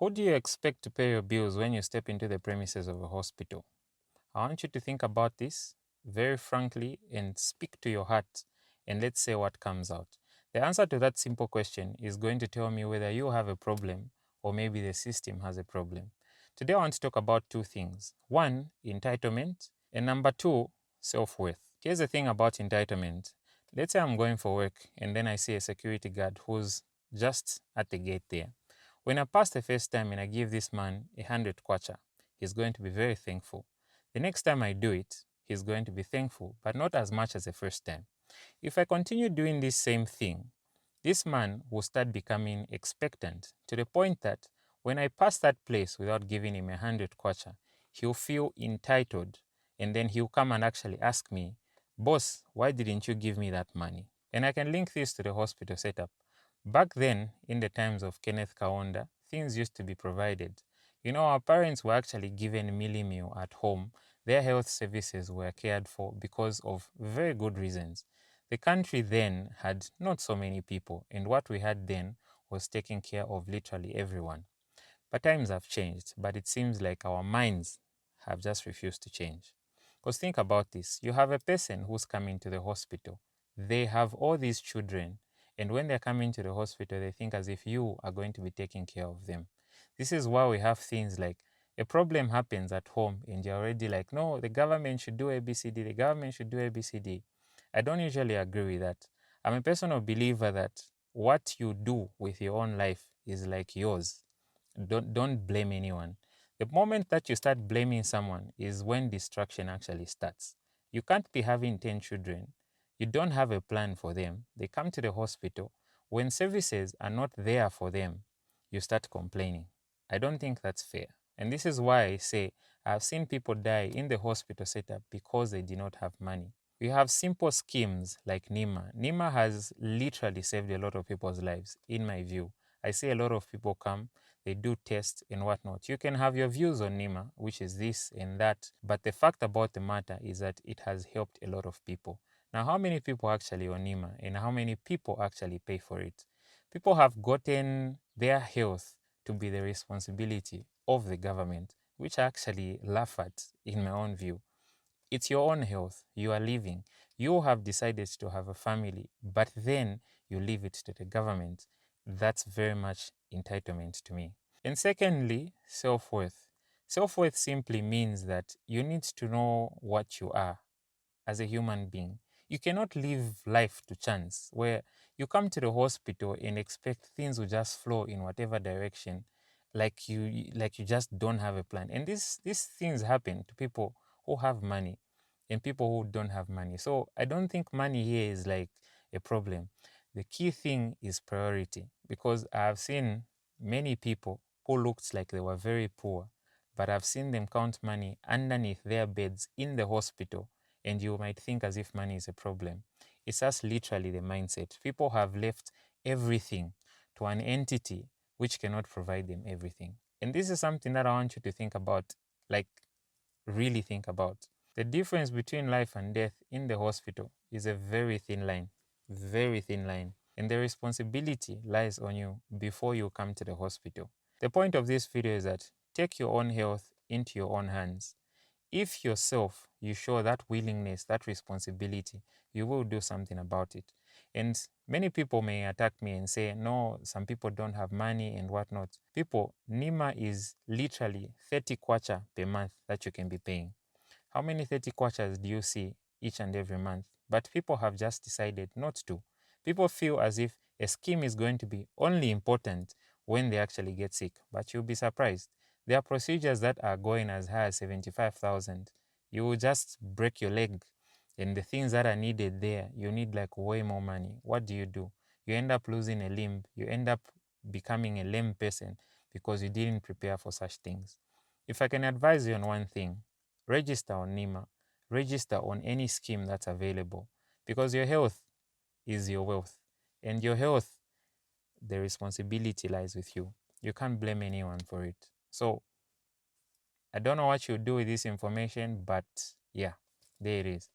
Who do you expect to pay your bills when you step into the premises of a hospital? I want you to think about this very frankly and speak to your heart, and let's say what comes out. The answer to that simple question is going to tell me whether you have a problem or maybe the system has a problem. Today I want to talk about two things. One, entitlement, and number two, self-worth. Here's the thing about entitlement. Let's say I'm going for work and then I see a security guard who's just at the gate there. When I pass the first time and I give this man 100 kwacha, he's going to be very thankful. The next time I do it, he's going to be thankful, but not as much as the first time. If I continue doing this same thing, this man will start becoming expectant to the point that when I pass that place without giving him 100 kwacha, he'll feel entitled, and then he'll come and actually ask me, "Boss, why didn't you give me that money?" And I can link this to the hospital setup. Back then, in the times of Kenneth Kaunda, things used to be provided. You know, our parents were actually given mealie meal at home. Their health services were cared for because of very good reasons. The country then had not so many people, and what we had then was taking care of literally everyone. But times have changed, but it seems like our minds have just refused to change. Because think about this. You have a person who's coming to the hospital. They have all these children, and when they're coming to the hospital, they think as if you are going to be taking care of them. This is why we have things like a problem happens at home, and you're already like, no, the government should do ABCD, the government should do ABCD. I don't usually agree with that. I'm a personal believer that what you do with your own life is like yours. Don't blame anyone. The moment that you start blaming someone is when distraction actually starts. You can't be having 10 children. You don't have a plan for them. They come to the hospital. When services are not there for them, you start complaining. I don't think that's fair. And this is why I say I've seen people die in the hospital setup because they did not have money. We have simple schemes like NEMA. NEMA has literally saved a lot of people's lives, in my view. I see a lot of people come, they do tests and whatnot. You can have your views on NEMA, which is this and that, but the fact about the matter is that it has helped a lot of people. Now, how many people actually on NEMA and how many people actually pay for it? People have gotten their health to be the responsibility of the government, which I actually laugh at in my own view. It's your own health. You are living. You have decided to have a family, but then you leave it to the government. That's very much entitlement to me. And secondly, self-worth. Self-worth simply means that you need to know what you are as a human being. You cannot live life to chance, where you come to the hospital and expect things will just flow in whatever direction, like you just don't have a plan. And these things happen to people who have money and people who don't have money. So I don't think money here is like a problem. The key thing is priority, because I've seen many people who looked like they were very poor, but I've seen them count money underneath their beds in the hospital, and you might think as if money is a problem. It's just literally the mindset. People have left everything to an entity which cannot provide them everything. And this is something that I want you to think about, like really think about. The difference between life and death in the hospital is a very thin line, very thin line. And the responsibility lies on you before you come to the hospital. The point of this video is that take your own health into your own hands. If yourself, you show that willingness, that responsibility, you will do something about it. And many people may attack me and say, no, some people don't have money and whatnot. People, NEMA is literally 30 kwacha per month that you can be paying. How many 30 kwachas do you see each and every month? But people have just decided not to. People feel as if a scheme is going to be only important when they actually get sick. But you'll be surprised. There are procedures that are going as high as 75,000. You will just break your leg. And the things that are needed there, you need like way more money. What do? You end up losing a limb. You end up becoming a lame person because you didn't prepare for such things. If I can advise you on one thing, register on NEMA, register on any scheme that's available, because your health is your wealth, and your health, the responsibility lies with you. You can't blame anyone for it. So I don't know what you do with this information, but yeah, there it is.